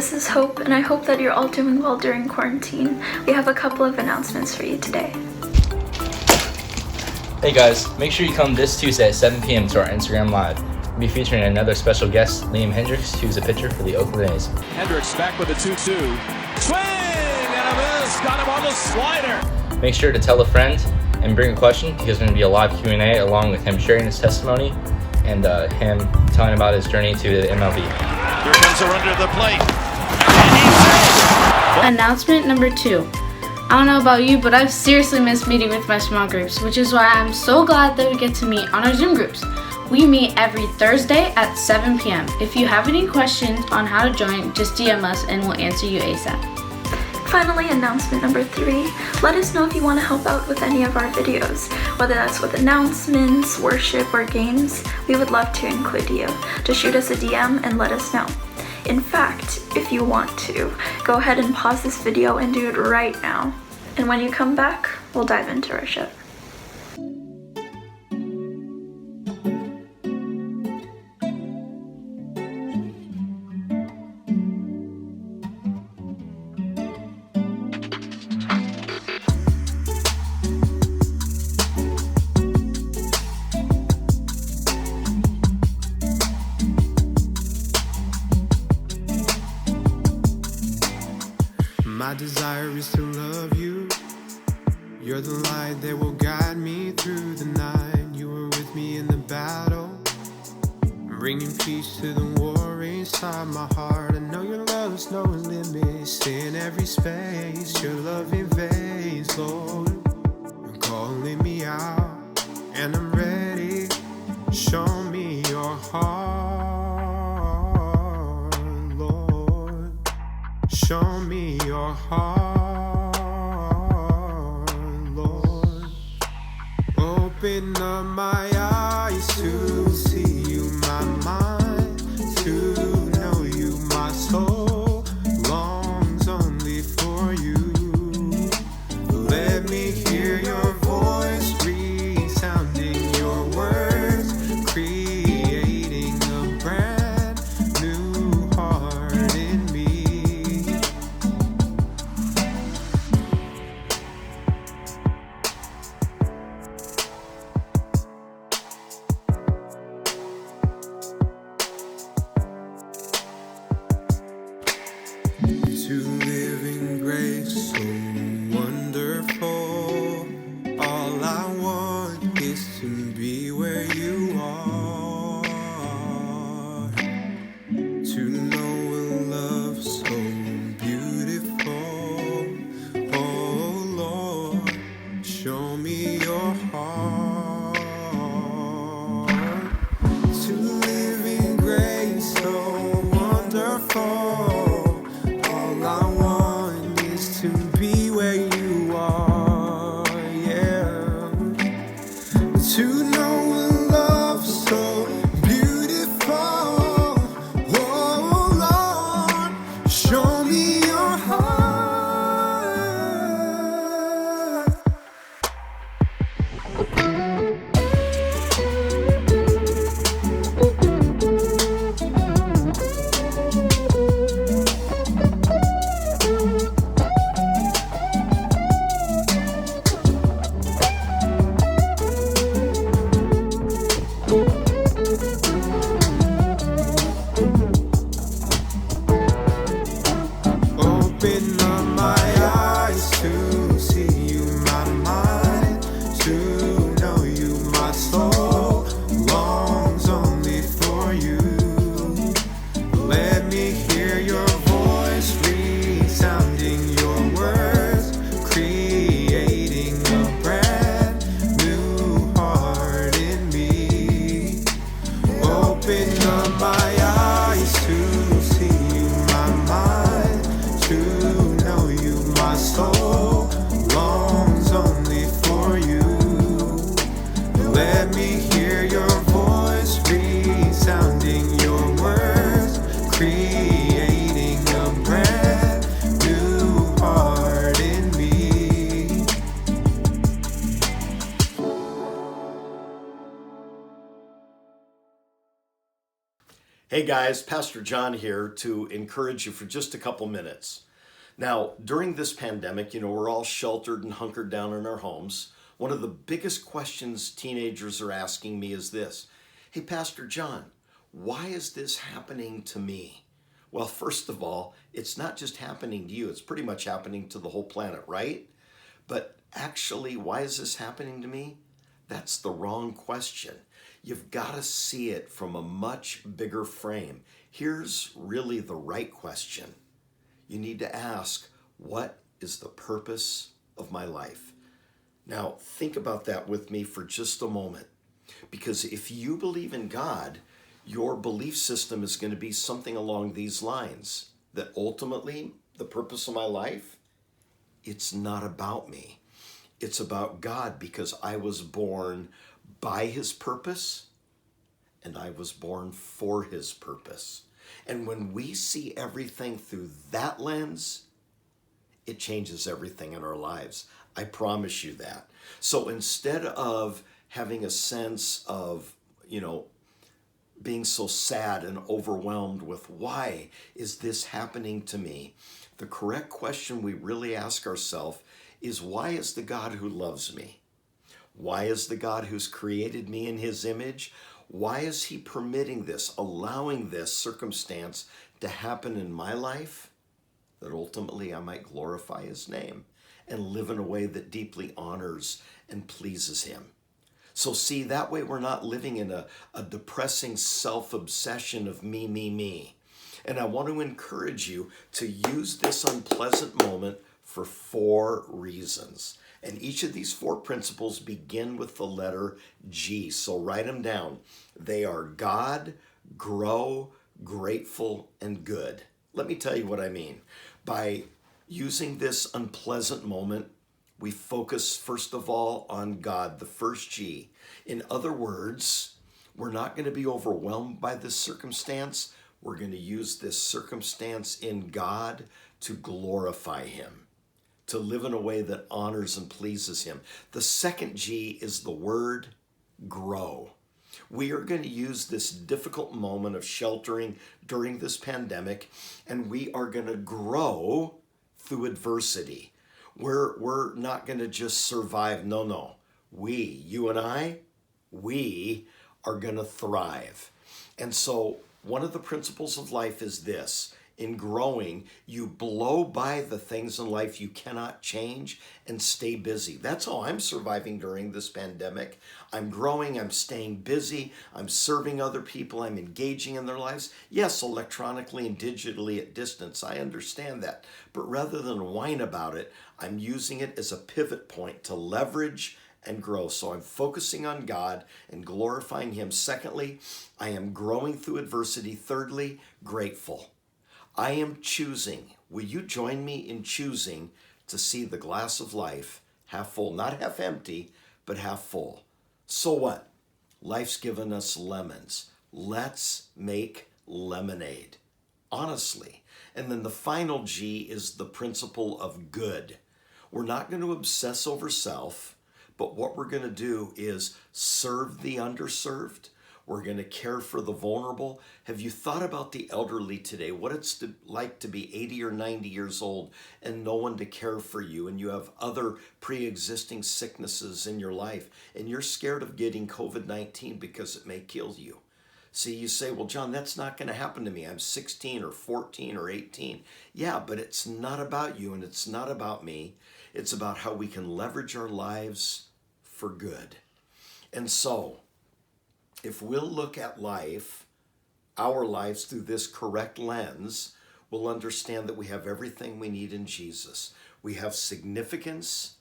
this is Hope, and I hope that you're all doing well during quarantine. We have a couple of announcements for you today. Hey guys, make sure you come this Tuesday at 7 p.m. to our Instagram Live. We'll be featuring another special guest, Liam Hendricks, who's a pitcher for the Oakland A's. Hendricks back with a 2-2. Swing and a miss. Got him on the slider. Make sure to tell a friend and bring a question because there's going to be a live Q&A along with him sharing his testimony and him telling about his journey to the MLB. Here comes a runner to the plate. And he's safe. Announcement number 2. I don't know about you, but I've seriously missed meeting with my small groups, which is why I'm so glad that we get to meet on our Zoom groups. We meet every Thursday at 7 p.m. If you have any questions on how to join, just DM us and we'll answer you ASAP. Finally, announcement number 3. Let us know if you want to help out with any of our videos, whether that's with announcements, worship, or games. We would love to include you. Just shoot us a DM and let us know. In fact, if you want to, go ahead and pause this video and do it right now. And when you come back, we'll dive into worship. My desire is to love you. You're the light that will guide me through the night. You were with me in the battle, bringing peace to the war inside my heart. I know your love's no limits in every space. Your love invades, Lord. You're calling me out, and I'm ready. Show me your heart, Lord. Show me your heart, Lord. Open up my eyes to see you, my mind to know you. My soul longs only for you. Let me hear your voice resounding your words, creating a brand new heart in me. Hey guys, Pastor John here to encourage you for just a couple minutes. Now, during this pandemic, we're all sheltered and hunkered down in our homes. One of the biggest questions teenagers are asking me is this: hey, Pastor John, why is this happening to me? Well, first of all, it's not just happening to you, it's pretty much happening to the whole planet, right? But actually, why is this happening to me? That's the wrong question. You've got to see it from a much bigger frame. Here's really the right question. You need to ask, what is the purpose of my life? Now, think about that with me for just a moment. Because if you believe in God, your belief system is going to be something along these lines. That ultimately, the purpose of my life, it's not about me. It's about God, because I was born by his purpose and I was born for his purpose. And when we see everything through that lens, it changes everything in our lives. I promise you that. So instead of having a sense of, being so sad and overwhelmed with why is this happening to me, the correct question we really ask ourselves is, why is the God who loves me? Why is the God who's created me in his image? Why is he permitting this, allowing this circumstance to happen in my life? That ultimately I might glorify his name and live in a way that deeply honors and pleases him. So see, that way we're not living in a depressing self-obsession of me, me, me. And I want to encourage you to use this unpleasant moment for 4 reasons. And each of these 4 principles begin with the letter G. So write them down. They are God, grow, grateful, and good. Let me tell you what I mean. By using this unpleasant moment, we focus first of all on God, the first G. In other words, we're not going to be overwhelmed by this circumstance. We're going to use this circumstance in God to glorify him, to live in a way that honors and pleases him. The second G is the word grow. We are going to use this difficult moment of sheltering during this pandemic, and we are going to grow through adversity. We're not going to just survive. No. You and I, we are going to thrive. And so one of the principles of life is this: in growing, you blow by the things in life you cannot change and stay busy. That's how I'm surviving during this pandemic. I'm growing, I'm staying busy, I'm serving other people, I'm engaging in their lives. Yes, electronically and digitally at distance, I understand that. But rather than whine about it, I'm using it as a pivot point to leverage and grow. So I'm focusing on God and glorifying him. Secondly, I am growing through adversity. Thirdly, grateful. I am choosing. Will you join me in choosing to see the glass of life half full? Not half empty, but half full. So what? Life's given us lemons. Let's make lemonade. Honestly. And then the final G is the principle of good. We're not going to obsess over self, but what we're going to do is serve the underserved. We're going to care for the vulnerable. Have you thought about the elderly today? What it's like to be 80 or 90 years old and no one to care for you, and you have other pre-existing sicknesses in your life, and you're scared of getting COVID-19 because it may kill you. See, you say, well, John, that's not going to happen to me. I'm 16 or 14 or 18. Yeah, but it's not about you and it's not about me. It's about how we can leverage our lives for good. And so, if we'll look at life, our lives through this correct lens, we'll understand that we have everything we need in Jesus. We have significance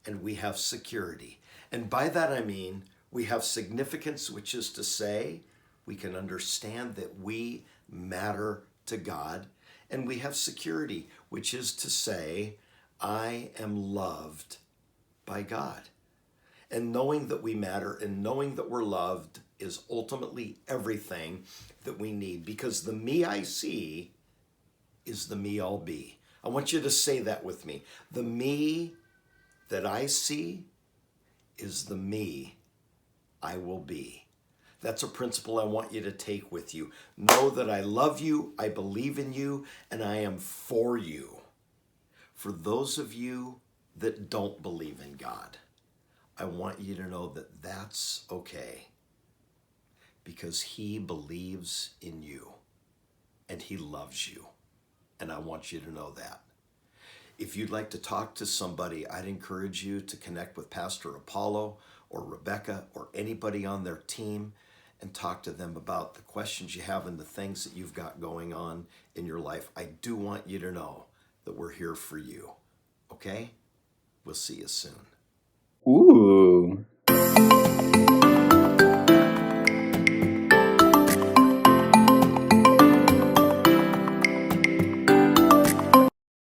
and we have security. And by that I mean, we have significance, which is to say, we can understand that we matter to God. And we have security, which is to say, I am loved by God. And knowing that we matter and knowing that we're loved is ultimately everything that we need, because the me I see is the me I'll be. I want you to say that with me. The me that I see is the me I will be. That's a principle I want you to take with you. Know that I love you, I believe in you, and I am for you. For those of you that don't believe in God, I want you to know that that's okay, because He believes in you and He loves you. And I want you to know that. If you'd like to talk to somebody, I'd encourage you to connect with Pastor Apollo or Rebecca or anybody on their team and talk to them about the questions you have and the things that you've got going on in your life. I do want you to know that we're here for you. Okay? We'll see you soon.